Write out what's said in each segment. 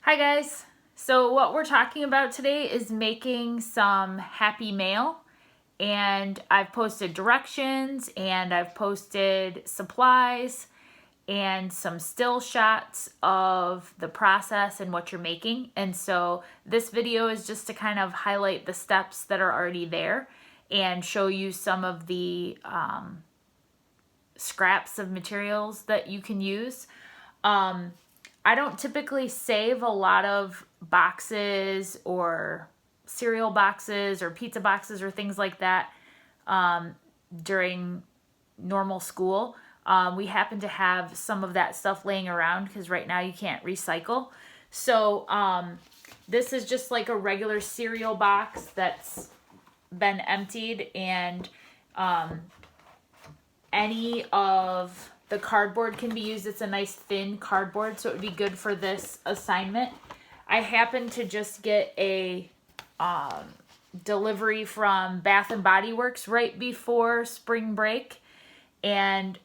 Hi guys! So what we're talking about today is making some happy mail, and I've posted directions and I've posted supplies and some still shots of the process and what you're making. And so this video is just to kind of highlight the steps that are already there and show you some of the scraps of materials that you can use. I don't typically save a lot of boxes or cereal boxes or pizza boxes or things like that during normal school. We happen to have some of that stuff laying around because right now you can't recycle. So this is just like a regular cereal box that's been emptied, and any of the cardboard can be used. It's a nice thin cardboard, so it would be good for this assignment. I happened to just get a delivery from Bath and Body Works right before spring break, and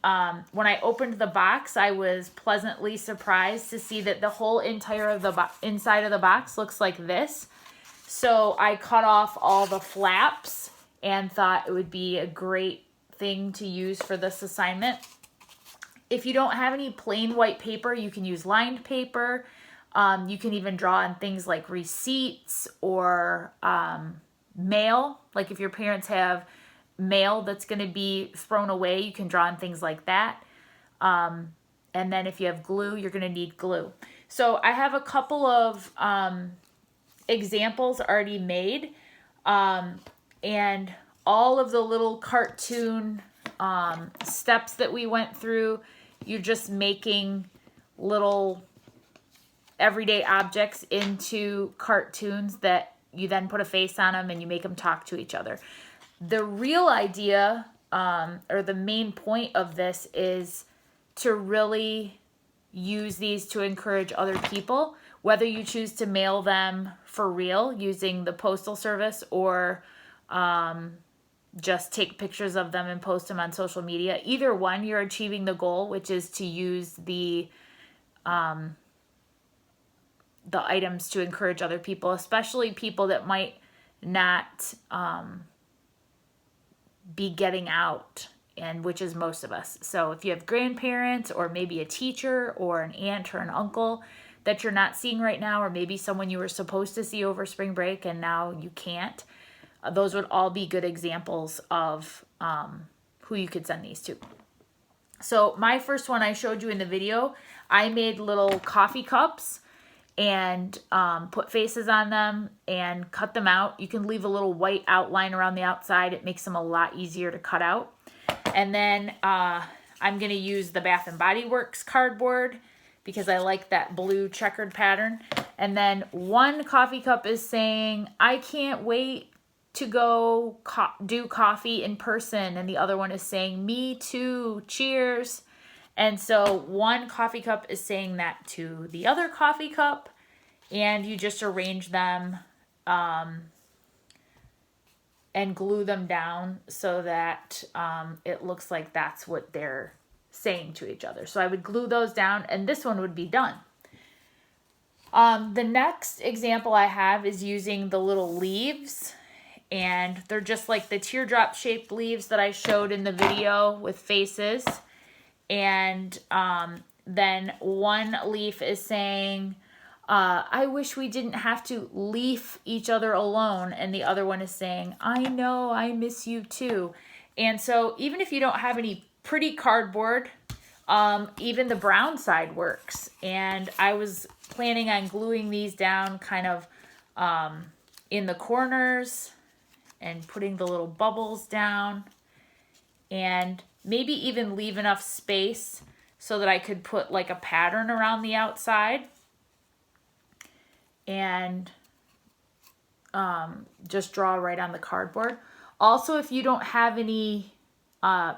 when I opened the box, I was pleasantly surprised to see that the whole entire of the inside of the box looks like this. So I cut off all the flaps and thought it would be a great thing to use for this assignment. If you don't have any plain white paper, you can use lined paper. You can even draw on things like receipts or mail. Like if your parents have mail that's going to be thrown away, you can draw on things like that. And then if you have glue, you're going to need glue. So I have a couple of examples already made. And all of the little cartoon steps that we went through, you're just making little everyday objects into cartoons that you then put a face on them and you make them talk to each other. The real idea, or the main point of this, is to really use these to encourage other people, whether you choose to mail them for real using the postal service or just take pictures of them and post them on social media. Either one, you're achieving the goal, which is to use the items to encourage other people, especially people that might not be getting out, and which is most of us. So if you have grandparents or maybe a teacher or an aunt or an uncle that you're not seeing right now, or maybe someone you were supposed to see over spring break and now you can't, those would all be good examples of who you could send these to. So my first one I showed you in the video, I made little coffee cups and put faces on them and cut them out. You can leave a little white outline around the outside. It makes them a lot easier to cut out. And then I'm going to use the Bath and Body Works cardboard because I like that blue checkered pattern. And then one coffee cup is saying, "I can't wait to go do coffee in person," and the other one is saying, "Me too, cheers." And so one coffee cup is saying that to the other coffee cup, and you just arrange them and glue them down so that it looks like that's what they're saying to each other. So I would glue those down, and this one would be done. The next example I have is using the little leaves, and they're just like the teardrop shaped leaves that I showed in the video with faces. And then one leaf is saying, "I wish we didn't have to leaf each other alone." And the other one is saying, "I know, I miss you too." And so even if you don't have any pretty cardboard, even the brown side works. And I was planning on gluing these down kind of in the corners and putting the little bubbles down, and maybe even leave enough space so that I could put like a pattern around the outside, and just draw right on the cardboard. Also, if you don't have any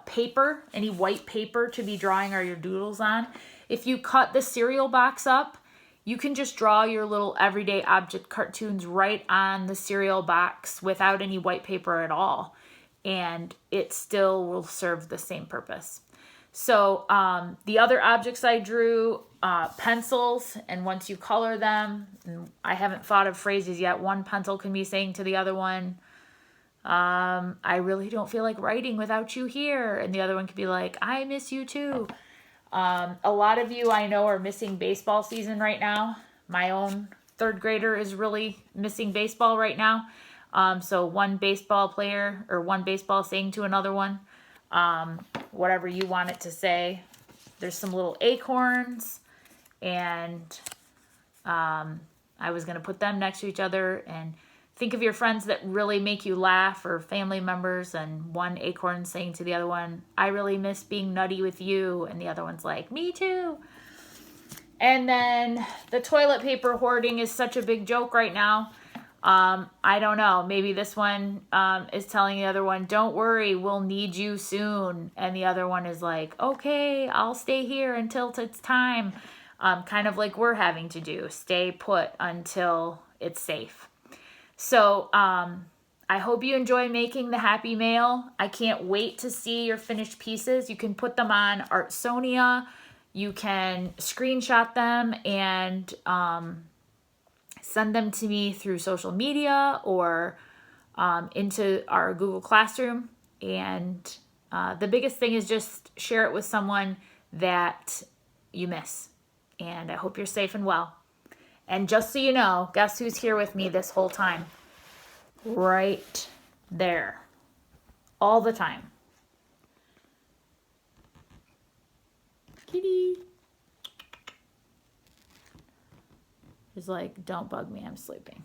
paper, any white paper to be drawing or your doodles on, if you cut the cereal box up, you can just draw your little everyday object cartoons right on the cereal box without any white paper at all, and it still will serve the same purpose. So the other objects I drew, pencils, and once you color them, and I haven't thought of phrases yet. One pencil can be saying to the other one, I really don't feel like writing without you here. And the other one could be like, I miss you too. A lot of you I know are missing baseball season right now. My own third grader is really missing baseball right now. So one baseball player or one baseball saying to another one, whatever you want it to say. There's some little acorns, and I was going to put them next to each other, and think of your friends that really make you laugh, or family members, and one acorn saying to the other one, I really miss being nutty with you, and the other one's like, me too. And then the toilet paper hoarding is such a big joke right now. I don't know. Maybe this one is telling the other one, don't worry, we'll need you soon. And the other one is like, okay, I'll stay here until it's time. Kind of like we're having to do. Stay put until it's safe. So I hope you enjoy making the Happy Mail. I can't wait to see your finished pieces. You can put them on Artsonia. You can screenshot them and send them to me through social media or into our Google Classroom. And the biggest thing is just share it with someone that you miss. And I hope you're safe and well. And just so you know, guess who's here with me this whole time? Right there. All the time. Kitty. He's like, don't bug me, I'm sleeping.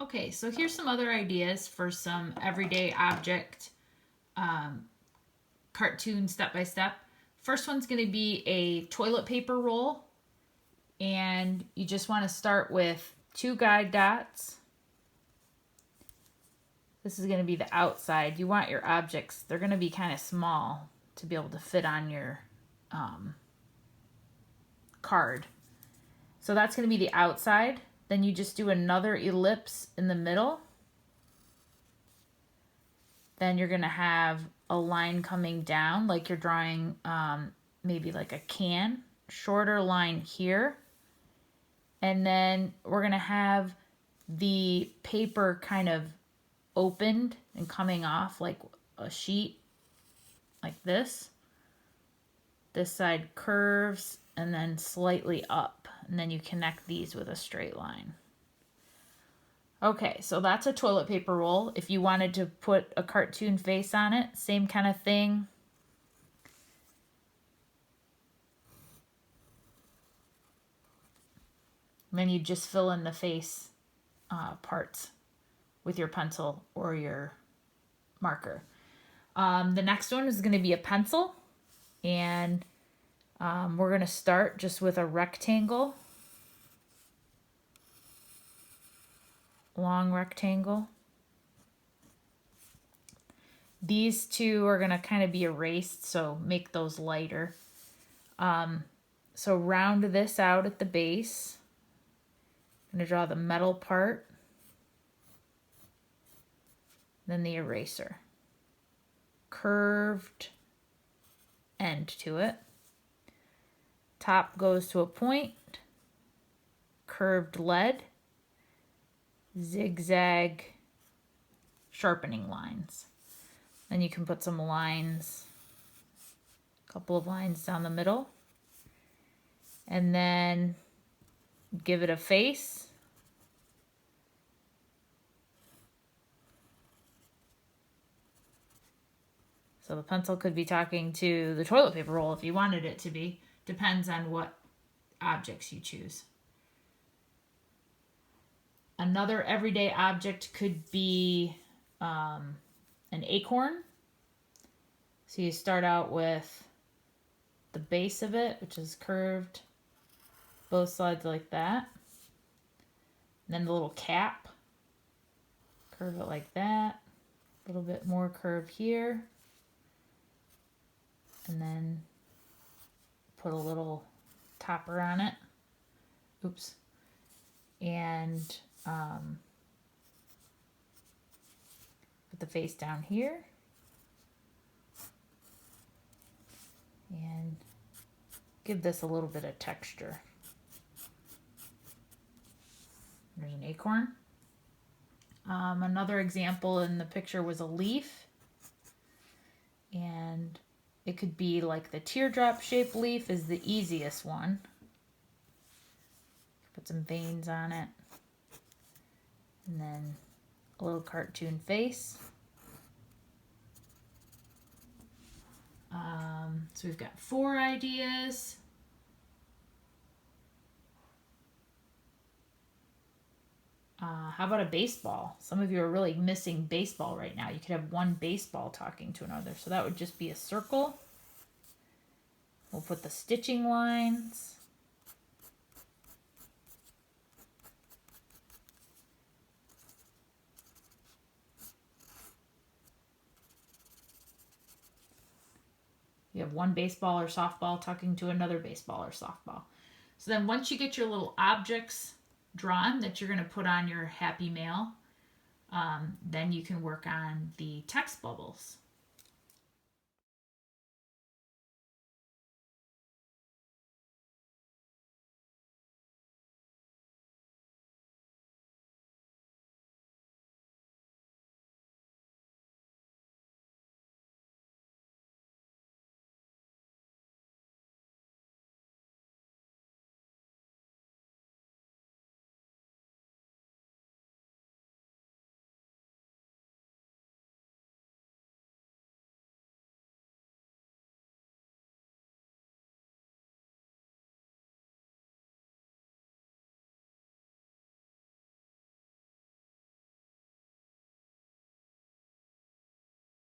Okay, so here's some other ideas for some everyday object cartoon step-by-step. First one's going to be a toilet paper roll. And you just want to start with 2 guide dots. This is going to be the outside. You want your objects, they're going to be kind of small to be able to fit on your card. So that's going to be the outside. Then you just do another ellipse in the middle. Then you're going to have a line coming down like you're drawing maybe like a can. Shorter line here. And then we're going to have the paper kind of opened and coming off like a sheet like this. This side curves and then slightly up. And then you connect these with a straight line. Okay, so that's a toilet paper roll. If you wanted to put a cartoon face on it, same kind of thing. And then you just fill in the face parts with your pencil or your marker. The next one is going to be a pencil. And we're going to start just with a rectangle. Long rectangle. These two are going to kind of be erased, so make those lighter. So round this out at the base. I'm going to draw the metal part. Then the eraser. Curved end to it. Top goes to a point. Curved lead. Zigzag sharpening lines. Then you can put some lines, a couple of lines down the middle. And then give it a face. So the pencil could be talking to the toilet paper roll if you wanted it to be. Depends on what objects you choose. Another everyday object could be an acorn. So you start out with the base of it, which is curved both sides like that. And then the little cap. Curve it like that. A little bit more curve here. And then put a little topper on it. Oops. And Put the face down here. And give this a little bit of texture. There's an acorn. Another example in the picture was a leaf. And it could be like the teardrop shaped leaf is the easiest one. Put some veins on it. And then a little cartoon face. So we've got 4 ideas. How about a baseball? Some of you are really missing baseball right now. You could have one baseball talking to another. So that would just be a circle. We'll put the stitching lines. You have one baseball or softball talking to another baseball or softball. So then once you get your little objects drawn that you're going to put on your happy mail, then you can work on the text bubbles.